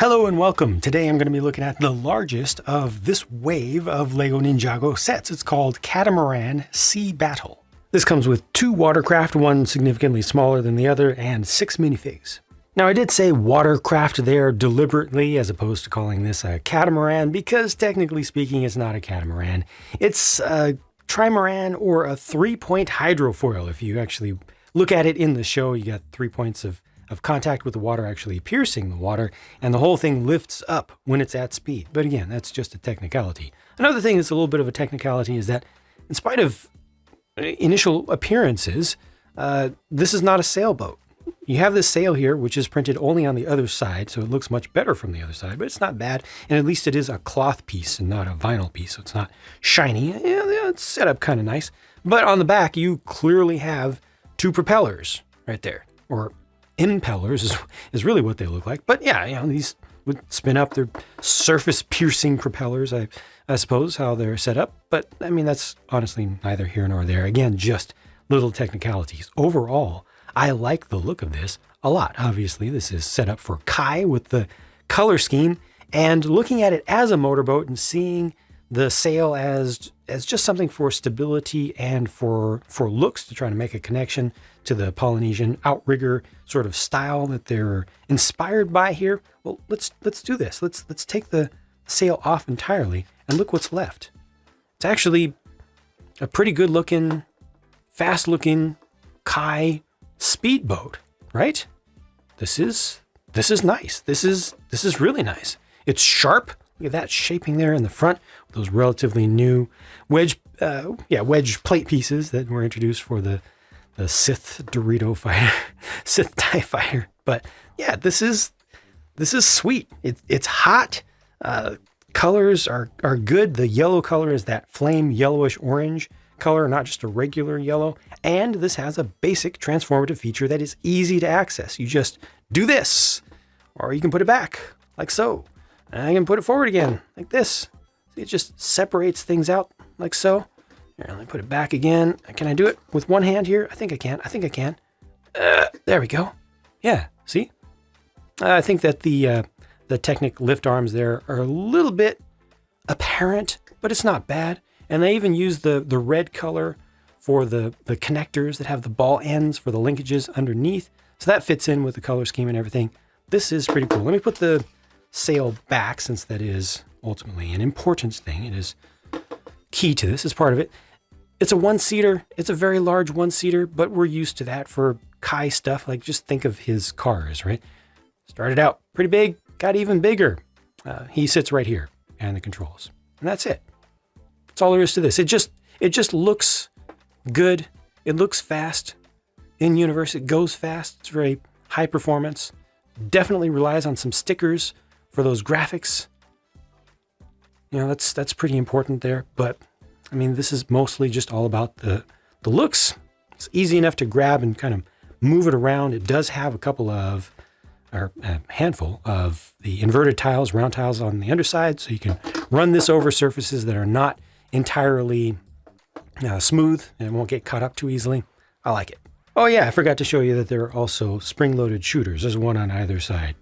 Hello and welcome. Today I'm going to be looking at the largest of this wave of LEGO Ninjago sets. It's called Catamaran Sea Battle. This comes with 2 watercraft, one significantly smaller than the other, and 6 minifigs. Now I did say watercraft there deliberately as opposed to calling this a catamaran because technically speaking it's not a catamaran. It's a trimaran or a 3-point hydrofoil. If you actually look at it in the show, you got 3 points of contact with the water actually piercing the water, and the whole thing lifts up when it's at speed. But again, that's just a technicality. Another thing that's a little bit of a technicality is that in spite of initial appearances, this is not a sailboat. You have this sail here, which is printed only on the other side, so it looks much better from the other side, but it's not bad. And at least it is a cloth piece and not a vinyl piece, so it's not shiny. Yeah, it's set up kind of nice. But on the back, you clearly have 2 propellers right there, or impellers is really what they look like. But yeah, these would spin up. They're surface-piercing propellers, I suppose, how they're set up. But, I mean, that's honestly neither here nor there. Again, just little technicalities. Overall, I like the look of this a lot. Obviously, this is set up for Kai with the color scheme. And looking at it as a motorboat and seeing the sail as just something for stability and for looks, to try to make a connection to the Polynesian outrigger sort of style that they're inspired by here. Well, let's do this. Let's take the sail off entirely and look what's left. It's actually a pretty good looking, fast looking Kai speedboat, right? This is nice. This is really nice. It's sharp. Look at that shaping there in the front with those relatively new wedge plate pieces that were introduced for the Sith Dorito fighter, Sith TIE fighter. But yeah, this is sweet. It's hot. Colors are good. The yellow color is that flame yellowish orange color, not just a regular yellow. And this has a basic transformative feature that is easy to access. You just do this, or you can put it back like so. And I can put it forward again like this. It just separates things out like so. Here, let me put it back again. Can I do it with one hand here? I think I can. There we go. Yeah, see? I think that the Technic lift arms there are a little bit apparent, but it's not bad. And they even use the red color for the connectors that have the ball ends for the linkages underneath. So that fits in with the color scheme and everything. This is pretty cool. Let me put the sail back, since that is ultimately an important thing. It is key to this. It's part of it. It's a 1-seater. It's a very large 1-seater, but we're used to that for Kai stuff. Like, just think of his cars, right? Started out pretty big, got even bigger. He sits right here and the controls, and that's it. That's all there is to this. It just looks good. It looks fast. In universe, it goes fast. It's very high performance. Definitely relies on some stickers for those graphics. That's pretty important there. But I mean, this is mostly just all about the looks. It's easy enough to grab and kind of move it around. It does have a handful of the inverted tiles, round tiles on the underside, so you can run this over surfaces that are not entirely smooth and it won't get caught up too easily. I like it. Oh yeah, I forgot to show you that there are also spring-loaded shooters. There's one on either side.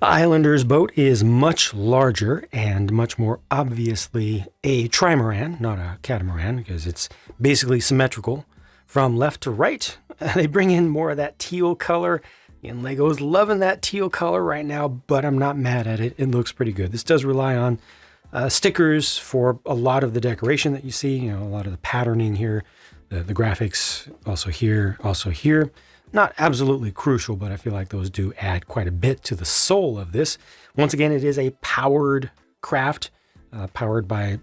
The Islander's boat is much larger and much more obviously a trimaran, not a catamaran, because it's basically symmetrical from left to right. They bring in more of that teal color, and LEGO's loving that teal color right now, but I'm not mad at it. It looks pretty good. This does rely on stickers for a lot of the decoration that you see, a lot of the patterning here, the graphics also here. Not absolutely crucial, but I feel like those do add quite a bit to the soul of this. Once again, it is a powered craft, powered by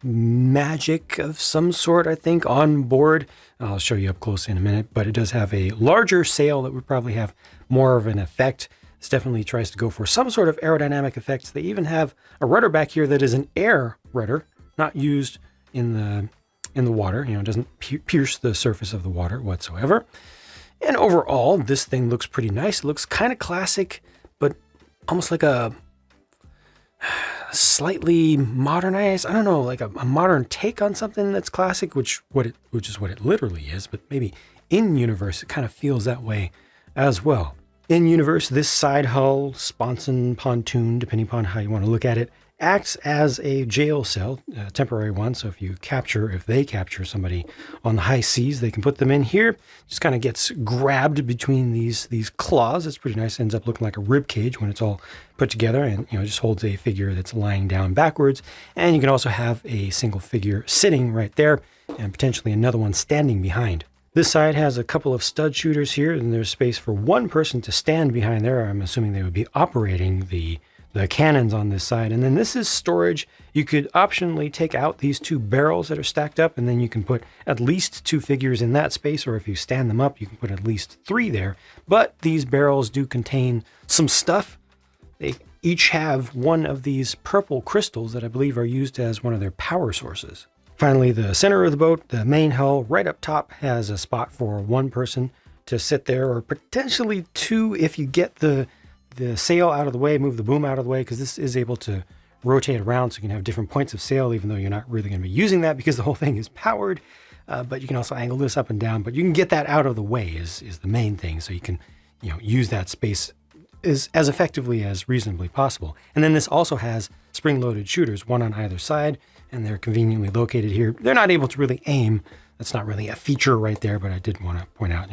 magic of some sort, I think, on board. I'll show you up close in a minute, but it does have a larger sail that would probably have more of an effect. This definitely tries to go for some sort of aerodynamic effects. They even have a rudder back here that is an air rudder, not used in the water. It doesn't pierce the surface of the water whatsoever. And overall, this thing looks pretty nice. It looks kind of classic, but almost like a slightly modernized, I don't know, like a modern take on something that's classic, which is what it literally is, but maybe in universe, it kind of feels that way as well. In universe, this side hull, sponson, pontoon, depending upon how you want to look at it, acts as a jail cell, a temporary one. So if they capture somebody on the high seas, they can put them in here. Just kind of gets grabbed between these claws. It's pretty nice. It ends up looking like a rib cage when it's all put together, and just holds a figure that's lying down backwards. And you can also have a single figure sitting right there, and potentially another one standing behind. This side has a couple of stud shooters here, and there's space for one person to stand behind there. I'm assuming they would be operating the cannons on this side. And then this is storage. You could optionally take out these two barrels that are stacked up, and then you can put at least two figures in that space, or if you stand them up, you can put at least three there. But these barrels do contain some stuff. They each have one of these purple crystals that I believe are used as one of their power sources. Finally, the center of the boat, the main hull, right up top, has a spot for one person to sit there, or potentially two if you get the sail out of the way, move the boom out of the way, because this is able to rotate around, so you can have different points of sail, even though you're not really going to be using that because the whole thing is powered. But you can also angle this up and down, but you can get that out of the way is the main thing, so you can use that space as effectively as reasonably possible. And then this also has spring-loaded shooters, one on either side, and they're conveniently located here. They're not able to really aim. That's not really a feature right there, but I did want to point out,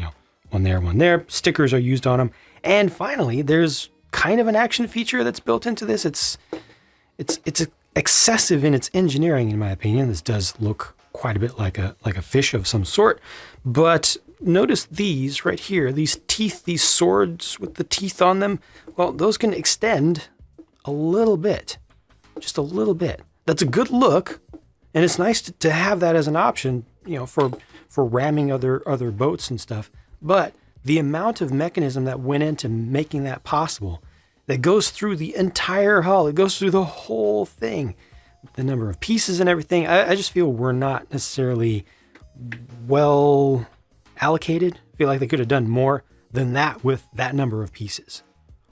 one there, one there. Stickers are used on them. And finally, there's kind of an action feature that's built into this. It's excessive in its engineering, in my opinion. This does look quite a bit like a fish of some sort, but notice these right here, these teeth, these swords with the teeth on them. Well, those can extend a little bit, just a little bit. That's a good look, and it's nice to have that as an option, for ramming other boats and stuff. But the amount of mechanism that went into making that possible, that goes through the entire hull, it goes through the whole thing, the number of pieces and everything, I just feel we're not necessarily well allocated. I feel like they could have done more than that with that number of pieces.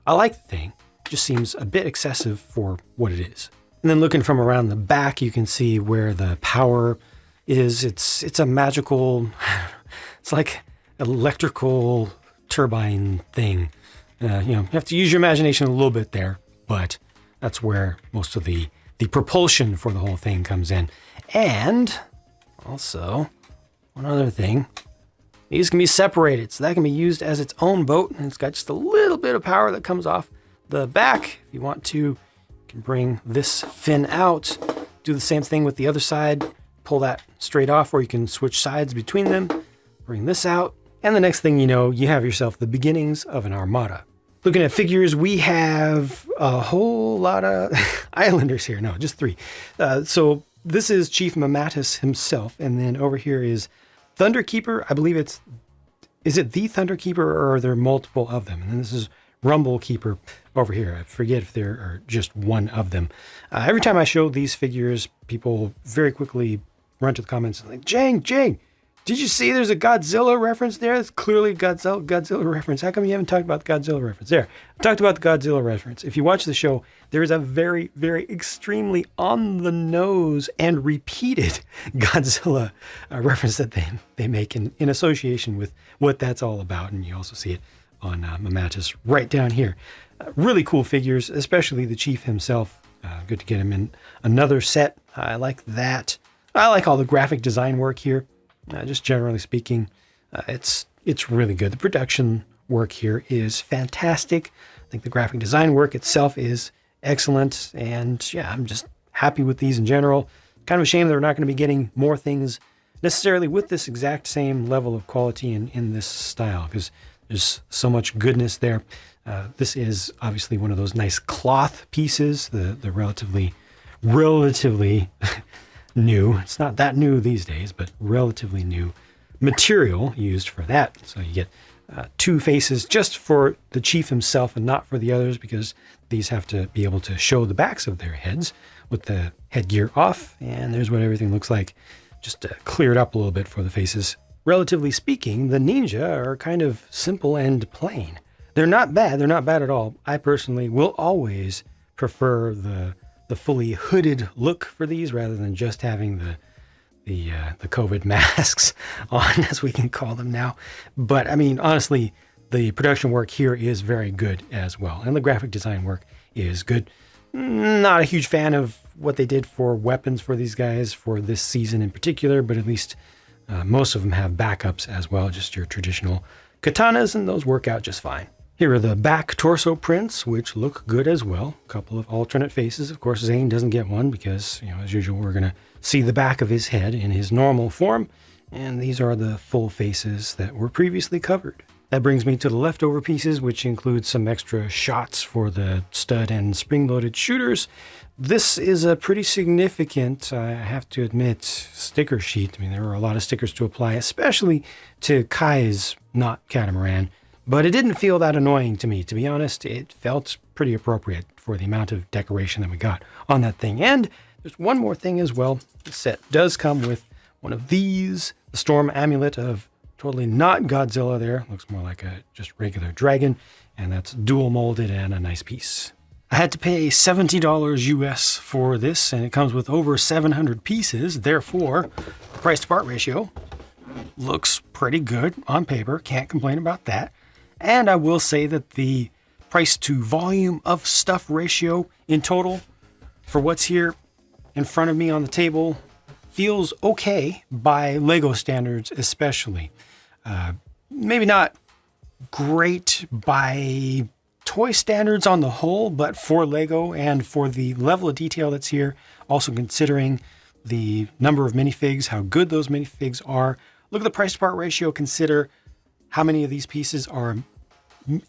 I like the thing, it just seems a bit excessive for what it is. And then looking from around the back, you can see where the power is. It's a magical, it's like electrical turbine thing. You have to use your imagination a little bit there, but that's where most of the propulsion for the whole thing comes in. And also, one other thing, these can be separated, so that can be used as its own boat, and it's got just a little bit of power that comes off the back. If you want to, you can bring this fin out, do the same thing with the other side, pull that straight off, or you can switch sides between them, bring this out, and the next thing you know, you have yourself the beginnings of an armada. Looking at figures, we have a whole lot of islanders here. No, just three. So this is Chief Mamatus himself, and then over here is Thunderkeeper. I believe is it the Thunderkeeper, or are there multiple of them? And then this is Rumblekeeper over here. I forget if there are just one of them. Every time I show these figures, people very quickly run to the comments and like, Jang, did you see there's a Godzilla reference there? It's clearly a Godzilla reference. How come you haven't talked about the Godzilla reference? There, I talked about the Godzilla reference. If you watch the show, there is a very, very extremely on the nose and repeated Godzilla reference that they make in association with what that's all about. And you also see it on Mamatus right down here. Really cool figures, especially the Chief himself. Good to get him in another set. I like that. I like all the graphic design work here. Just generally speaking, it's really good. The production work here is fantastic. I think the graphic design work itself is excellent. And yeah, I'm just happy with these in general. Kind of a shame that we're not going to be getting more things necessarily with this exact same level of quality in this style, because there's so much goodness there. This is obviously one of those nice cloth pieces, the relatively new. It's not that new these days, but relatively new material used for that. So you get two faces just for the Chief himself and not for the others, because these have to be able to show the backs of their heads with the headgear off. And there's what everything looks like, just cleared up a little bit for the faces. Relatively speaking, the Ninja are kind of simple and plain. They're not bad. They're not bad at all. I personally will always prefer the fully hooded look for these rather than just having the COVID masks on, as we can call them now. But I mean, honestly, The production work here is very good as well, and the graphic design work is good. Not a huge fan of what they did for weapons for these guys for this season in particular, but at least most of them have backups as well, just your traditional katanas, and those work out just fine. Here are the back torso prints, which look good as well. A couple of alternate faces. Of course, Zane doesn't get one because, as usual, we're going to see the back of his head in his normal form. And these are the full faces that were previously covered. That brings me to the leftover pieces, which include some extra shots for the stud and spring-loaded shooters. This is a pretty significant, I have to admit, sticker sheet. I mean, there are a lot of stickers to apply, especially to Kai's not catamaran. But it didn't feel that annoying to me. To be honest, it felt pretty appropriate for the amount of decoration that we got on that thing. And there's one more thing as well. The set does come with one of these, the Storm Amulet of totally not Godzilla there. Looks more like a just regular dragon. And that's dual molded and a nice piece. I had to pay $70 US for this, and it comes with over 700 pieces. Therefore, price to part ratio looks pretty good on paper. Can't complain about that. And I will say that the price to volume of stuff ratio in total for what's here in front of me on the table feels okay by Lego standards especially. Maybe not great by toy standards on the whole, but for Lego and for the level of detail that's here, also considering the number of minifigs, how good those minifigs are. Look at the price to part ratio, consider how many of these pieces are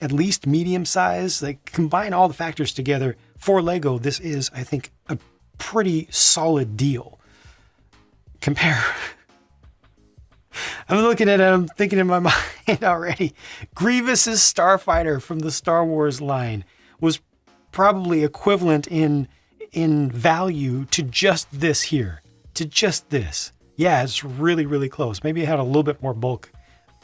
at least medium size. Like, combine all the factors together. For Lego, this is, I think, a pretty solid deal. Compare. I'm looking at it, I'm thinking in my mind already. Grievous's Starfighter from the Star Wars line was probably equivalent in value to just this here. To just this. Yeah, it's really, really close. Maybe it had a little bit more bulk,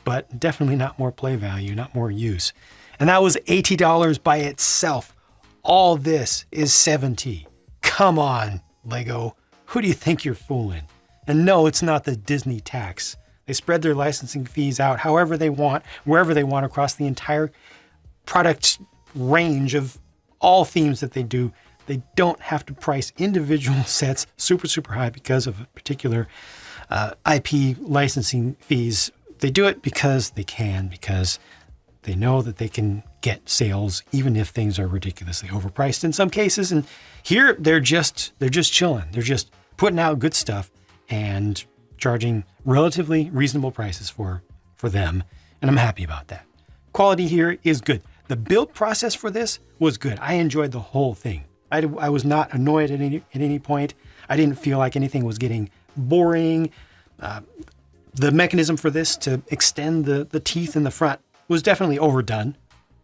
but definitely not more play value, not more use. And that was $80 by itself. All this is $70. Come on, Lego. Who do you think you're fooling? And no, it's not the Disney tax. They spread their licensing fees out however they want, wherever they want, across the entire product range of all themes that they do. They don't have to price individual sets super, super high because of a particular IP licensing fees. They do it because they can, because they know that they can get sales even if things are ridiculously overpriced in some cases. And here they're just chilling. They're just putting out good stuff and charging relatively reasonable prices for them. And I'm happy about that. Quality here is good. The build process for this was good. I enjoyed the whole thing. I was not annoyed at any point. I didn't feel like anything was getting boring. The mechanism for this to extend the teeth in the front was definitely overdone,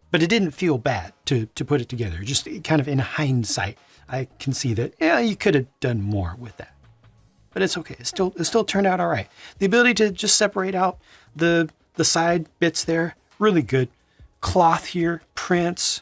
but it didn't feel bad to put it together. Just kind of in hindsight, I can see that, yeah, you could have done more with that. But it's okay. It still turned out all right. The ability to just separate out the side bits there, really good. Cloth here, prints,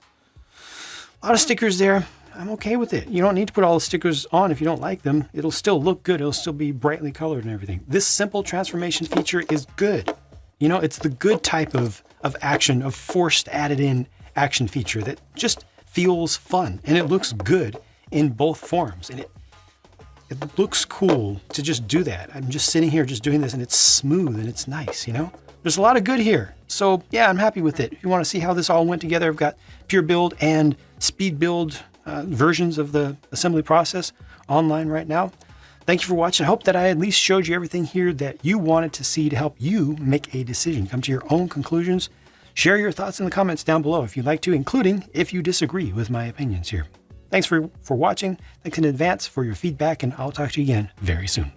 a lot of stickers there. I'm okay with it. You don't need to put all the stickers on if you don't like them. It'll still look good. It'll still be brightly colored and everything. This simple transformation feature is good. It's the good type of action, of forced added in action feature that just feels fun and it looks good in both forms. And it looks cool to just do that. I'm just sitting here just doing this and it's smooth and it's nice, There's a lot of good here. So yeah, I'm happy with it. If you want to see how this all went together, I've got pure build and speed build versions of the assembly process online right now. Thank you for watching. I hope that I at least showed you everything here that you wanted to see to help you make a decision, come to your own conclusions. Share your thoughts in the comments down below if you'd like to, including if you disagree with my opinions here. Thanks for watching. Thanks in advance for your feedback, and I'll talk to you again very soon.